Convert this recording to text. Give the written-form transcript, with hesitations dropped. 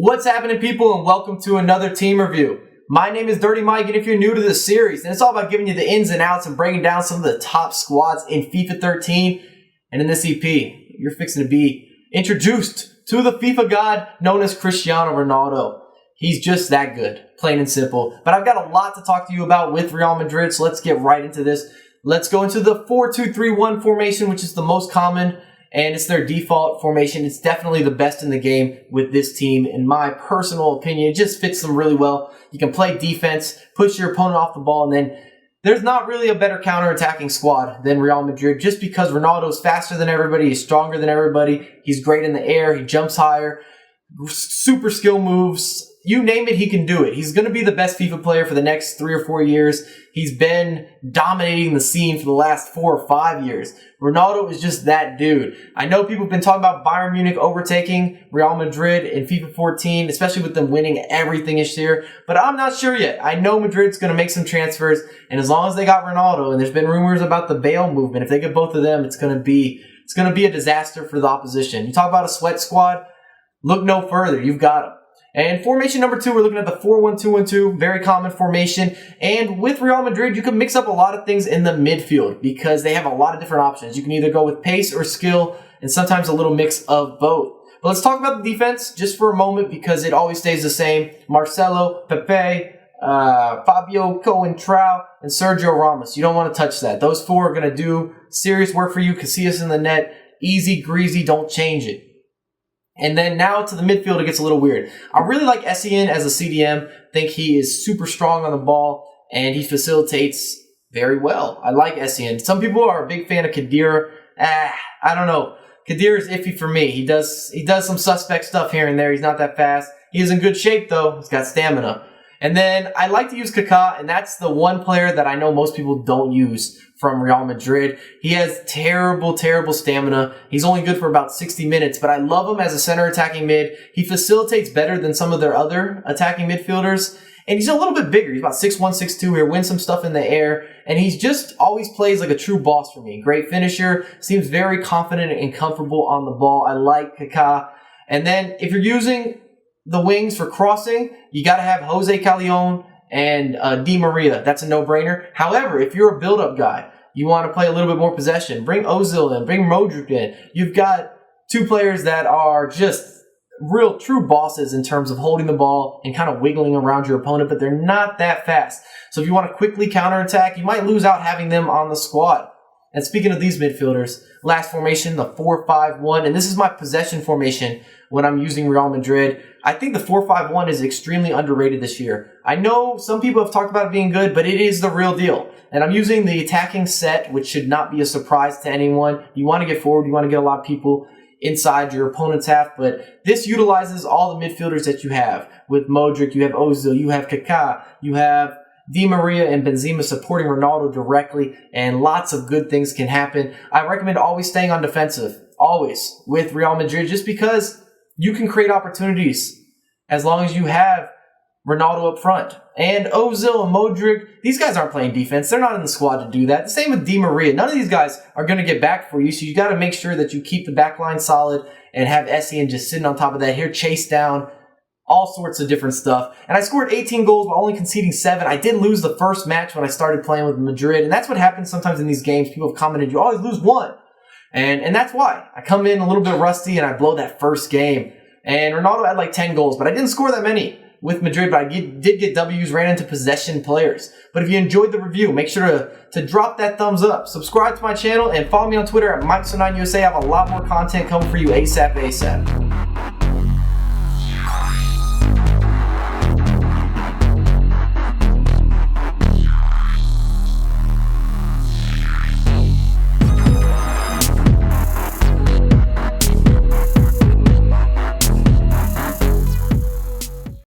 What's happening, people, and welcome to another team review. My name is Dirty Mike, and if you're new to this series, then it's all about giving you the ins and outs and breaking down some of the top squads in FIFA 13. And in this EP, you're fixing to be introduced to the FIFA god known as Cristiano Ronaldo. He's just that good, plain and simple. But I've got a lot to talk to you about with Real Madrid, so let's get right into this. Let's go into the 4-2-3-1 formation, which is the most common, and it's their default formation. It's definitely the best in the game with this team, in my personal opinion. It just fits them really well. You can play defense, push your opponent off the ball, and then there's not really a better counter-attacking squad than Real Madrid, just because Ronaldo's faster than everybody, he's stronger than everybody, he's great in the air, he jumps higher, super skill moves. You name it, he can do it. He's going to be the best FIFA player for the next 3 or 4 years. He's been dominating the scene for the last 4 or 5 years. Ronaldo is just that dude. I know people have been talking about Bayern Munich overtaking Real Madrid in FIFA 14, especially with them winning everything this year, but I'm not sure yet. I know Madrid's going to make some transfers, and as long as they got Ronaldo, and there's been rumors about the Bale movement, if they get both of them, it's going to be a disaster for the opposition. You talk about a sweat squad, look no further. You've got them. And formation number 2, we're looking at the 4-1-2-1-2, very common formation. And with Real Madrid, you can mix up a lot of things in the midfield because they have a lot of different options. You can either go with pace or skill, and sometimes a little mix of both. But let's talk about the defense just for a moment because it always stays the same. Marcelo, Pepe, Fabio Coentrao, and Sergio Ramos. You don't want to touch that. Those 4 are going to do serious work for you. Casillas in the net, easy, greasy, don't change it. And then now to the midfield, it gets a little weird. I really like Essien as a CDM. Think he is super strong on the ball, and he facilitates very well. I like Essien. Some people are a big fan of Kadir. I don't know. Kadir is iffy for me. He does some suspect stuff here and there. He's not that fast. He is in good shape, though. He's got stamina. And then I like to use Kaká, and that's the one player that I know most people don't use from Real Madrid. He has terrible, terrible stamina. He's only good for about 60 minutes, but I love him as a center attacking mid. He facilitates better than some of their other attacking midfielders, and he's a little bit bigger. He's about 6'1", 6'2", here, wins some stuff in the air, and he's just always plays like a true boss for me. Great finisher, seems very confident and comfortable on the ball. I like Kaká. And then if you're using the wings for crossing, you got to have Jose Callejon and Di Maria. That's a no-brainer. However, if you're a build-up guy, you want to play a little bit more possession, bring Ozil in, bring Modric in. You've got 2 players that are just real true bosses in terms of holding the ball and kind of wiggling around your opponent, but they're not that fast. So if you want to quickly counterattack, you might lose out having them on the squad. And speaking of these midfielders, last formation, the 4-5-1, and this is my possession formation when I'm using Real Madrid. I think the 4-5-1 is extremely underrated this year. I know some people have talked about it being good, but it is the real deal. And I'm using the attacking set, which should not be a surprise to anyone. You want to get forward, you want to get a lot of people inside your opponent's half, but this utilizes all the midfielders that you have. With Modric, you have Ozil, you have Kaká, you have Di Maria and Benzema supporting Ronaldo directly, and lots of good things can happen. I recommend always staying on defensive, always, with Real Madrid, just because you can create opportunities as long as you have Ronaldo up front. And Ozil and Modric, these guys aren't playing defense. They're not in the squad to do that. The same with Di Maria. None of these guys are going to get back for you, so you got to make sure that you keep the back line solid and have Essien just sitting on top of that. Here, chase down, all sorts of different stuff. And I scored 18 goals while only conceding 7. I did lose the first match when I started playing with Madrid, and that's what happens sometimes in these games. People have commented, you always lose 1. And that's why. I come in a little bit rusty, and I blow that first game. And Ronaldo had like 10 goals, but I didn't score that many with Madrid, but I did get W's, ran into possession players. But if you enjoyed the review, make sure to drop that thumbs up. Subscribe to my channel and follow me on Twitter at MikeSo9USA. I have a lot more content coming for you ASAP.